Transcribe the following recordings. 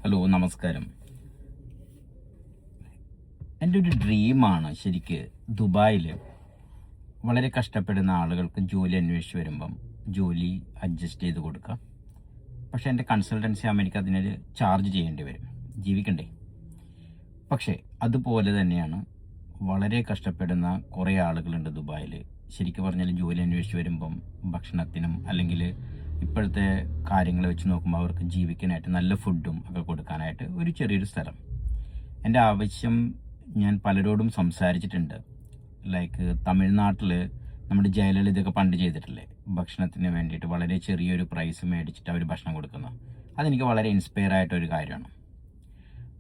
Hello, നമസ്കാരം. എൻ്റെ ഒരു ഡ്രീമാണ് ശരിക്ക് ദുബായിൽ വളരെ കഷ്ടപ്പെടുന്ന ആളുകൾക്ക് ജോലി അന്വേഷിച്ച് വരുമ്പം ജോലി അഡ്ജസ്റ്റ് ചെയ്ത് കൊടുക്കുക. പക്ഷേ എൻ്റെ കൺസൾട്ടൻസി അമേരിക്ക അതിനൊരു ചാർജ് ചെയ്യേണ്ടി വരും, ജീവിക്കണ്ടേ. പക്ഷേ അതുപോലെ തന്നെയാണ് വളരെ കഷ്ടപ്പെടുന്ന കുറേ ആളുകളുണ്ട് ദുബായിൽ. ശരിക്കും പറഞ്ഞാൽ ജോലി അന്വേഷിച്ച് വരുമ്പം ഭക്ഷണത്തിനും അല്ലെങ്കിൽ ഇപ്പോഴത്തെ കാര്യങ്ങൾ വെച്ച് നോക്കുമ്പോൾ അവർക്ക് ജീവിക്കാനായിട്ട് നല്ല ഫുഡും ഒക്കെ കൊടുക്കാനായിട്ട് ഒരു ചെറിയൊരു സ്ഥലം. എൻ്റെ ആവശ്യം ഞാൻ പലരോടും സംസാരിച്ചിട്ടുണ്ട്. ലൈക്ക് തമിഴ്നാട്ടിൽ നമ്മുടെ ജയലളിതയൊക്കെ പണ്ട് ചെയ്തിട്ടില്ലേ, ഭക്ഷണത്തിന് വേണ്ടിയിട്ട് വളരെ ചെറിയൊരു പ്രൈസ് മേടിച്ചിട്ട് അവർ ഭക്ഷണം കൊടുക്കുന്നത്. അതെനിക്ക് വളരെ ഇൻസ്പയർ ആയിട്ടൊരു കാര്യമാണ്.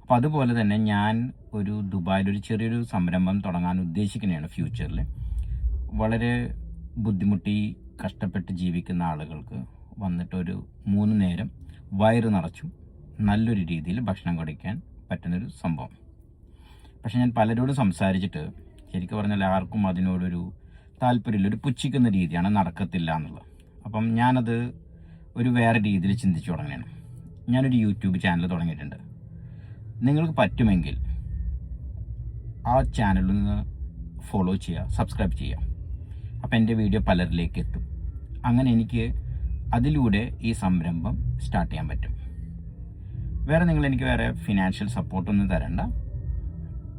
അപ്പോൾ അതുപോലെ തന്നെ ഞാൻ ഒരു ദുബായിലൊരു ചെറിയൊരു സംരംഭം തുടങ്ങാൻ ഉദ്ദേശിക്കുന്നതാണ് ഫ്യൂച്ചറിൽ. വളരെ ബുദ്ധിമുട്ടി കഷ്ടപ്പെട്ട് ജീവിക്കുന്ന ആളുകൾക്ക് വന്നിട്ടൊരു 3 നേരം വയറ് നിറച്ചും നല്ലൊരു രീതിയിൽ ഭക്ഷണം കഴിക്കാൻ പറ്റുന്നൊരു സംഭവം. പക്ഷെ ഞാൻ പലരോടും സംസാരിച്ചിട്ട് ശരിക്കും പറഞ്ഞാൽ ആർക്കും അതിനോടൊരു താല്പര്യമില്ല, ഒരു പുച്ഛിക്കുന്ന രീതിയാണ്, നടക്കത്തില്ല എന്നുള്ളത്. അപ്പം ഞാനത് ഒരു വേറെ രീതിയിൽ ചിന്തിച്ചു തുടങ്ങിയാണ്. ഞാനൊരു യൂട്യൂബ് ചാനൽ തുടങ്ങിയിട്ടുണ്ട്. നിങ്ങൾക്ക് പറ്റുമെങ്കിൽ ആ ചാനലിൽ നിന്ന് ഫോളോ ചെയ്യുക, സബ്സ്ക്രൈബ് ചെയ്യുക. അപ്പം എൻ്റെ വീഡിയോ പലരിലേക്ക് എത്തും. അങ്ങനെ എനിക്ക് അതിലൂടെ ഈ സംരംഭം സ്റ്റാർട്ട് ചെയ്യാൻ പറ്റും. എനിക്ക് വേറെ ഫിനാൻഷ്യൽ സപ്പോർട്ടൊന്നും തരണ്ട.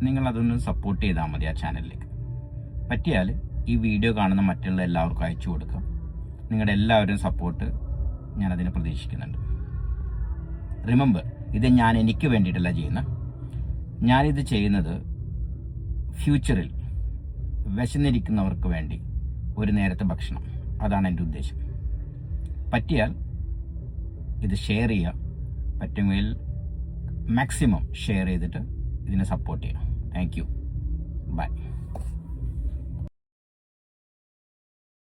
നിങ്ങളതൊന്ന് സപ്പോർട്ട് ചെയ്താൽ മതി ആ ചാനലിലേക്ക്. പറ്റിയാൽ ഈ വീഡിയോ കാണുന്ന മറ്റുള്ള എല്ലാവർക്കും അയച്ചു കൊടുക്കാം. നിങ്ങളുടെ എല്ലാവരുടെയും സപ്പോർട്ട് ഞാനതിന് പ്രതീക്ഷിക്കുന്നുണ്ട്. റിമെമ്പർ, ഇത് ഞാൻ എനിക്ക് വേണ്ടിയിട്ടല്ല ചെയ്യുന്നത്. ഞാനിത് ചെയ്യുന്നത് ഫ്യൂച്ചറിൽ വിശന്നിരിക്കുന്നവർക്ക് വേണ്ടി ഒരു നേരത്തെ ഭക്ഷണം, അതാണ് എൻ്റെ ഉദ്ദേശം. പറ്റിയാൽ ഇത് ഷെയർ ചെയ്യുക, പറ്റുമെങ്കിൽ മാക്സിമം ഷെയർ ചെയ്തിട്ട് ഇതിനെ സപ്പോർട്ട് ചെയ്യുക. Thank you. ബൈ.